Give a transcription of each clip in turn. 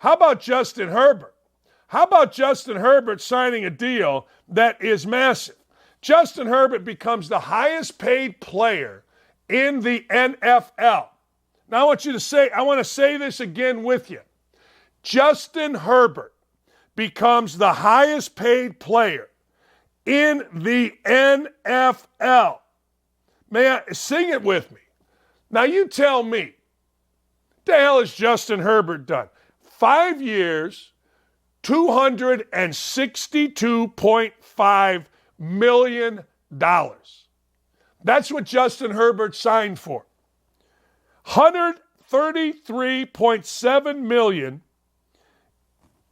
How about Justin Herbert? How about Justin Herbert signing a deal that is massive? Justin Herbert becomes the highest paid player in the NFL. Now I want to say this again with you. Justin Herbert becomes the highest paid player in the NFL. May I sing it with me? Now you tell me, what the hell has Justin Herbert done? 5 years, $262.5 million. That's what Justin Herbert signed for. $133.7 million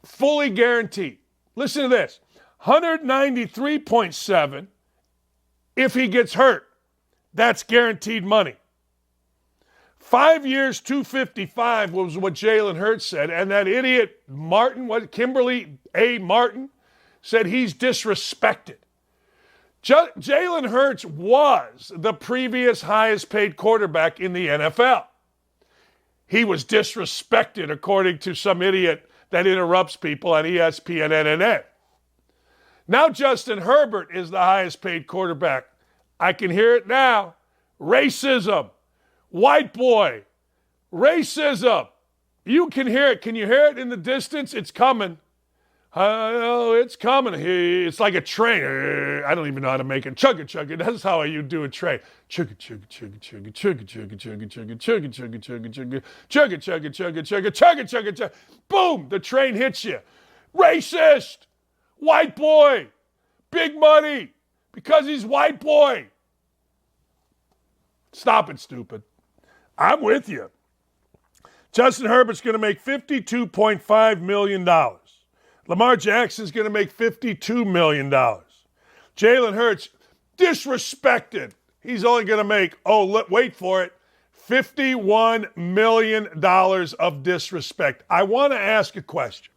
fully guaranteed. Listen to this. $193.7 if he gets hurt. That's guaranteed money. 5 years, $255 was what Jalen Hurts said, and that idiot Kimberly A. Martin, said he's disrespected. Jalen Hurts was the previous highest paid quarterback in the NFL. He was disrespected according to some idiot that interrupts people on ESPN NNN. Now Justin Herbert is the highest paid quarterback. I can hear it now. Racism. White boy. Racism. You can hear it. Can you hear it in the distance? It's coming. Oh, it's coming. It's like a train. I don't even know how to make it. Chugga chugga. That's how you do a train. Chugga chugga chugga chugga chugga chugga chugga chugga chugga chugga chugga chugga chugga chugga chugga chugga chugga chugga chugga. Boom! The train hits you. Racist. White boy. Big money. Because he's white boy. Stop it, stupid. I'm with you. Justin Herbert's going to make $52.5 million. Lamar Jackson's going to make $52 million. Jalen Hurts, disrespected. He's only going to make, wait for it, $51 million of disrespect. I want to ask a question.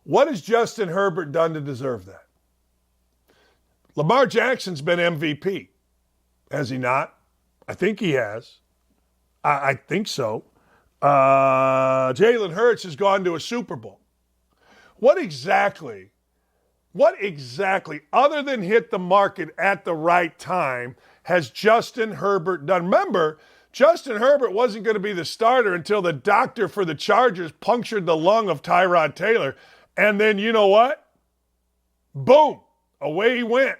What has Justin Herbert done to deserve that? Lamar Jackson's been MVP. Has he not? I think he has. I think so. Jalen Hurts has gone to a Super Bowl. What exactly, other than hit the market at the right time, has Justin Herbert done? Remember, Justin Herbert wasn't going to be the starter until the doctor for the Chargers punctured the lung of Tyrod Taylor. And then you know what? Boom, away he went.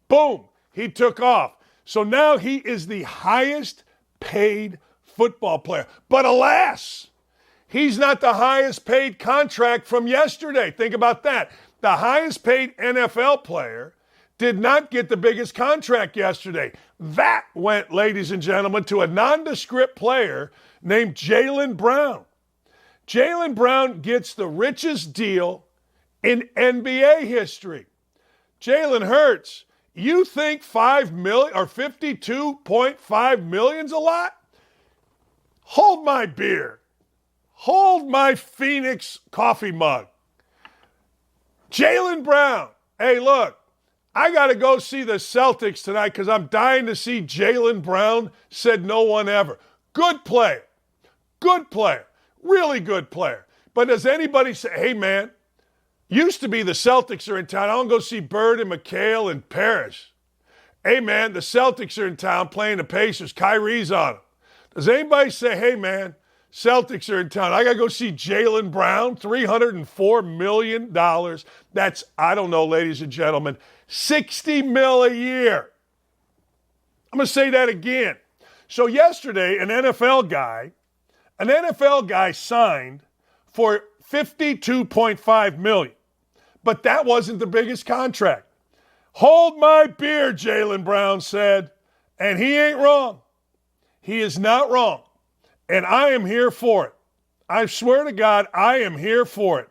Boom, he took off. So now he is the highest paid football player. But alas, he's not the highest paid contract from yesterday. Think about that. The highest paid NFL player did not get the biggest contract yesterday. That went, ladies and gentlemen, to a nondescript player named Jaylen Brown. Jaylen Brown gets the richest deal in NBA history. Jalen Hurts, you think $5 million or $52.5 million's a lot? Hold my beer. Hold my Phoenix coffee mug. Jaylen Brown. Hey, look, I got to go see the Celtics tonight because I'm dying to see Jaylen Brown, said no one ever. Good player. Good player. Really good player. But does anybody say, hey, man, used to be the Celtics are in town. I want to go see Bird and McHale in Paris. Hey, man, the Celtics are in town playing the Pacers. Kyrie's on them. Does anybody say, hey, man, Celtics are in town. I got to go see Jaylen Brown, $304 million. That's, I don't know, ladies and gentlemen, $60 million a year. I'm going to say that again. So yesterday, an NFL guy signed for $52.5 million. But that wasn't the biggest contract. Hold my beer, Jaylen Brown said. And he ain't wrong. He is not wrong. And I am here for it. I swear to God, I am here for it.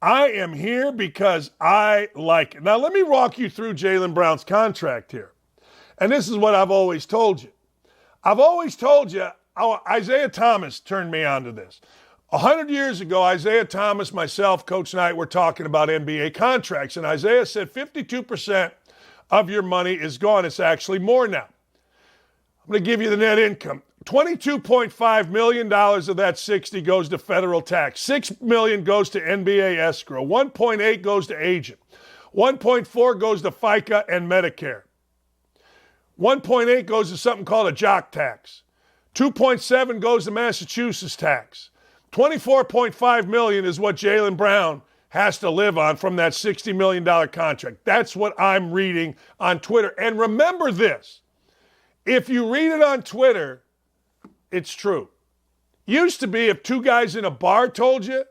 I am here because I like it. Now, let me walk you through Jaylen Brown's contract here. And this is what I've always told you. I've always told you, Isaiah Thomas turned me on to this. 100 years ago, Isaiah Thomas, myself, Coach Knight, were talking about NBA contracts. And Isaiah said 52% of your money is gone. It's actually more now. I'm going to give you the net income. $22.5 million of that 60 goes to federal tax. $6 million goes to NBA escrow. 1.8 goes to agent. 1.4 goes to FICA and Medicare. 1.8 goes to something called a jock tax. 2.7 goes to Massachusetts tax. $24.5 million is what Jaylen Brown has to live on from that $60 million contract. That's what I'm reading on Twitter. And remember this, if you read it on Twitter, it's true. Used to be if two guys in a bar told you,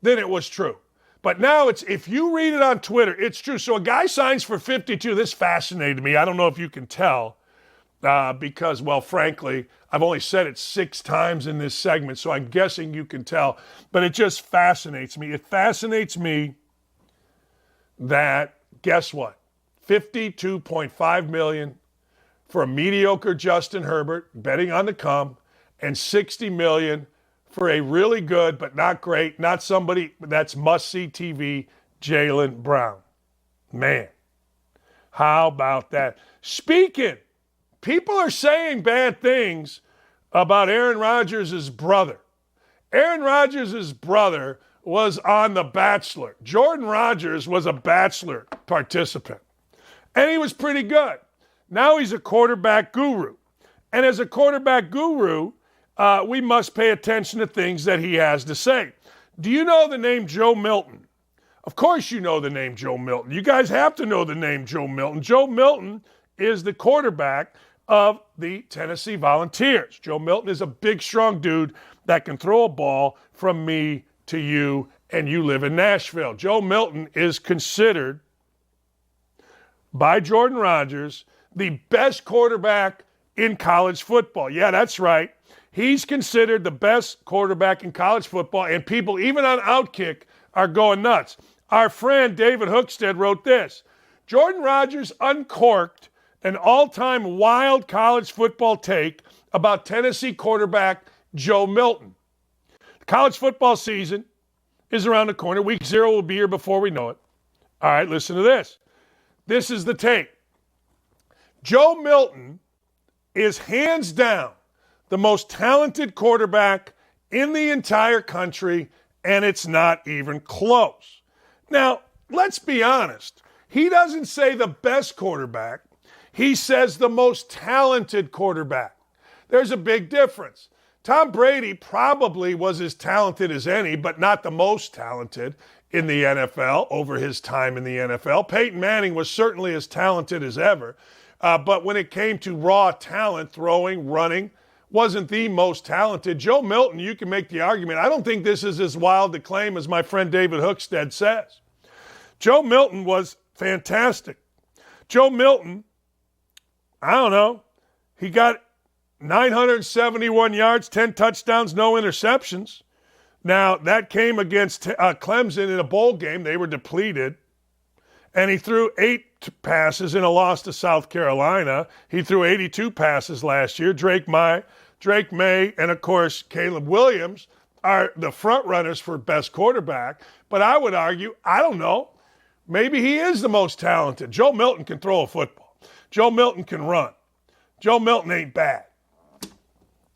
then it was true. But now it's if you read it on Twitter, it's true. So a guy signs for 52. This fascinated me. I don't know if you can tell because, well, frankly, I've only said it 6 times in this segment, so I'm guessing you can tell. But it just fascinates me. It fascinates me that, guess what? $52.5 million for a mediocre Justin Herbert, betting on the come, and $60 million for a really good but not great, not somebody that's must-see TV, Jaylen Brown. Man, how about that? Speaking, people are saying bad things about Aaron Rodgers' brother. Aaron Rodgers' brother was on The Bachelor. Jordan Rodgers was a Bachelor participant, and he was pretty good. Now he's a quarterback guru. And as a quarterback guru, we must pay attention to things that he has to say. Do you know the name Joe Milton? Of course you know the name Joe Milton. You guys have to know the name Joe Milton. Joe Milton is the quarterback of the Tennessee Volunteers. Joe Milton is a big, strong dude that can throw a ball from me to you, and you live in Nashville. Joe Milton is considered by Jordan Rodgers the best quarterback in college football. Yeah, that's right. He's considered the best quarterback in college football, and people, even on OutKick, are going nuts. Our friend David Hookstead wrote this. Jordan Rodgers uncorked an all-time wild college football take about Tennessee quarterback Joe Milton. The college football season is around the corner. Week 0 will be here before we know it. All right, listen to this. This is the take. Joe Milton is hands down the most talented quarterback in the entire country, and it's not even close. Now, let's be honest. He doesn't say the best quarterback. He says the most talented quarterback. There's a big difference. Tom Brady probably was as talented as any, but not the most talented in the NFL over his time in the NFL. Peyton Manning was certainly as talented as ever. But when it came to raw talent, throwing, running, wasn't the most talented. Joe Milton, you can make the argument. I don't think this is as wild a claim as my friend David Hookstead says. Joe Milton was fantastic. Joe Milton, I don't know, he got 971 yards, 10 touchdowns, no interceptions. Now, that came against Clemson in a bowl game. They were depleted. And he threw 8 passes in a loss to South Carolina. He threw 82 passes last year. Drake May, and of course Caleb Williams are the front runners for best quarterback. But I would argue, I don't know, maybe he is the most talented. Joe Milton can throw a football. Joe Milton can run. Joe Milton ain't bad.